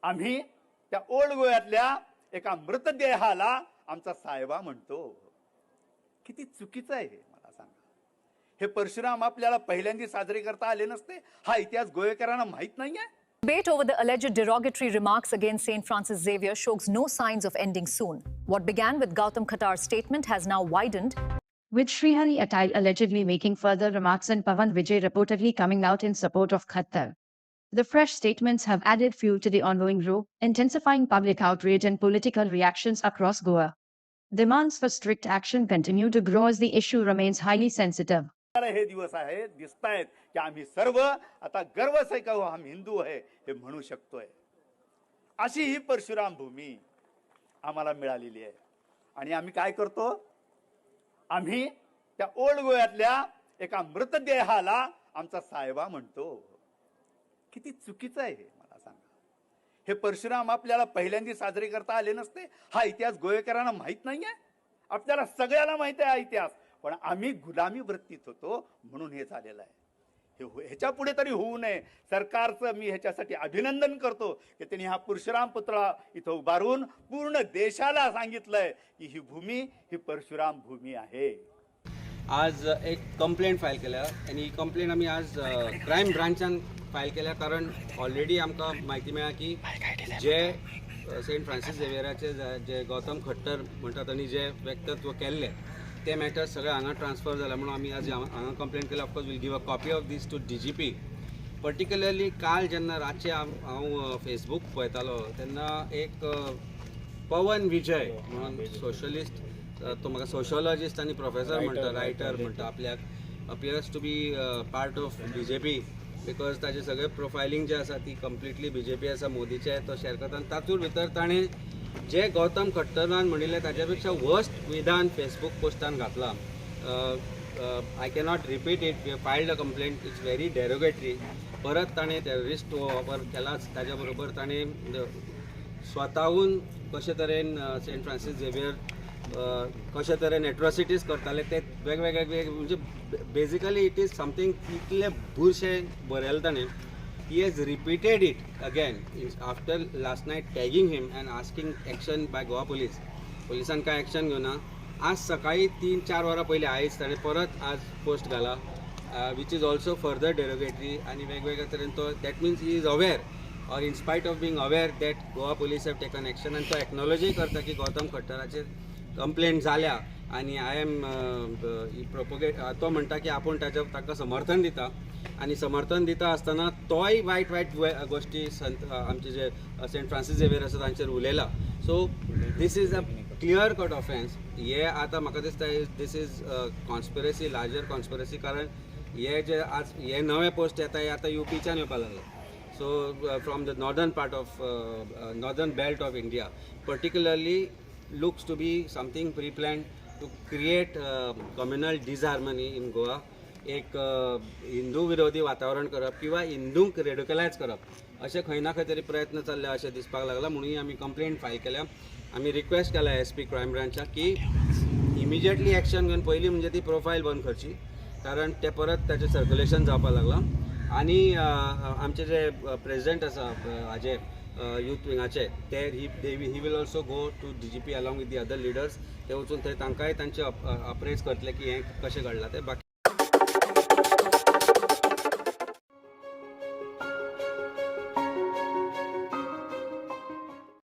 आम्ही त्या ओल्ड गोव्यातल्या एका मृतदेहाला आमचा साहेबा म्हणतो. किती चुकीचं आहे हे मला सांगा. हे परशुराम आपल्याला पहिल्यांदा साजरे करता आले नसते? हा इतिहास गोवेकरांना माहित नाहीये? Debate over the alleged derogatory remarks against St. Francis Xavier shows no signs of ending soon. What began with Gautam Khattar's statement has now widened, with Srihari Attai allegedly making further remarks and Pawan Vijay reportedly coming out in support of Khattar. The fresh statements have added fuel to the ongoing row, intensifying public outrage and political reactions across Goa. Demands for strict action continue to grow as the issue remains highly sensitive. हे दिवस आहेत, दिसतायत की आम्ही सर्व आता गर्व से कहू हम हिंदू आहे हे म्हणू शकतोय. अशी ही परशुराम भूमी आम्हाला मिळालेली आहे. आणि आम्ही काय करतो? आम्ही त्या ओल्ड गोव्यातल्या एका मृतदेहाला आमचा साहेबा म्हणतो. किती चुकीचं आहे हे मला सांगा. हे परशुराम आपल्याला पहिल्यांदा साजरे करता आले नसते? हा इतिहास गोवेकरांना माहित नाहीये? आपल्याला सगळ्याला माहित आहे हा इतिहास, पण आम्ही गुलामी वृत्तीत होतो म्हणून हे झालेलं आहे. ह्याच्या पुढे तरी होऊ नये. सरकारचं मी ह्याच्यासाठी अभिनंदन करतो की त्यांनी हा परशुराम पुतळा इथं उभारून पूर्ण देशाला सांगितलंय की ही भूमी ही परशुराम भूमी आहे. आज एक कंप्लेंट फायल केल्या आणि ही कंप्लेंट आम्ही आज क्रायम ब्रांचान फायल केल्या, कारण ऑलरेडी आमकां म्हायती मेळ्ळा की जे सेंट फ्रांसीस झेवियराचे जे गौतम खट्टर म्हणटा त्यांनी जे व्यक्तित्व केल्ले ते मॅटर सगळे हांगा ट्रान्सफर जाला म्हणून आमी आज हांगा कंप्लेंट केला. Of course will give a copy of this to DGP. Particularly काल जेन्ना रातचे हांव फेसबूक पळयतालो तेन्ना एक पवन विजय म्हणून सोशलिस्ट, तो म्हाका सोशियोलॉजिस्ट आनी प्रोफेसर म्हणटा, रायटर म्हणटा, आपल्याक appears to be part of BJP because ताजे सगळे प्रोफायलिंग जे आसा ती कंप्लिटली BJP आसा, मोदीचे तो शेअर करता. आनी तातूंत भितर ताणें जे गौतम खट्टरान म्हणिल्लें ताजे पेक्षा वर्स्ट विधान फेसबूक पोस्टान घातलां. I cannot repeat it. We filed a complaint. It's very derogatory. परत ताणें टेररिस्ट वापर केलाच. ताज्या बरोबर ताणें स्वताहून कशे तरेन सेंट फ्रांसीस झेवियर कशे तरेन एट्रॉसिटीज करताले ते वेगवेगळे म्हणजे बेजिकली इट इज समथींग इतले बुरशें बरयलें ताणें. He has repeated it again after last night tagging him and asking action by Goa police. पोलिसान काय ॲक्शन घेवना. आज सकाळी 3-4 वरां पयलीं आयज ताणें परत आज पोस्ट घाला which is also further derogatory आनी वेगवेगळ्या तरेन तो that means he is aware or in spite of being aware that Goa police have taken action आनी तो एक्नॉलेजय करता की गौतम खट्टराचेर कंप्लेंट जाल्या आनी आय एम प्रोपोगेट. तो म्हणटा की आपूण ताका समर्थन दिता आनी समर्थन दिता आसतना तोय वायट वायट गोश्टी आमचे जे सेंट फ्रांसीस झेवियर आसा तांचेर उलयला. So this is a clear cut offence. हे आतां म्हाका दिसता this is conspiracy, larger conspiracy, कारण हे जे आज हे नवे पोस्ट येता हे आतां UPच्यान येवपाक लागला. So from the northern part of northern belt of India particularly looks to be something pre-planned to create communal disharmony in Goa. एक हिंदू विरोधी वातावरण करप किंवा हिंदूंक रेडिकलायज करप अशें खंय ना खंय तरी प्रयत्न चल्ले अशें दिसपाक लागला. म्हणून आमी कंप्लेंट फायल केल्या. आमी रिक्वेस्ट केला SP क्रायम ब्रांचाक की इमिजिएटली एक्शन घेवन पयलीं म्हणजे ती प्रोफायल बंद करची, कारण ते परत ताचें सर्क्युलेशन जावपाक लागलां. आनी आमचे जे प्रेसिडेंट आसा हाजे यूथ विंगाचे ते he will also go to DGP along with the other leaders. ते वचून थंय तांकांय तांचे अप्रेज करतले की हें कशें घडलां तें. बाकी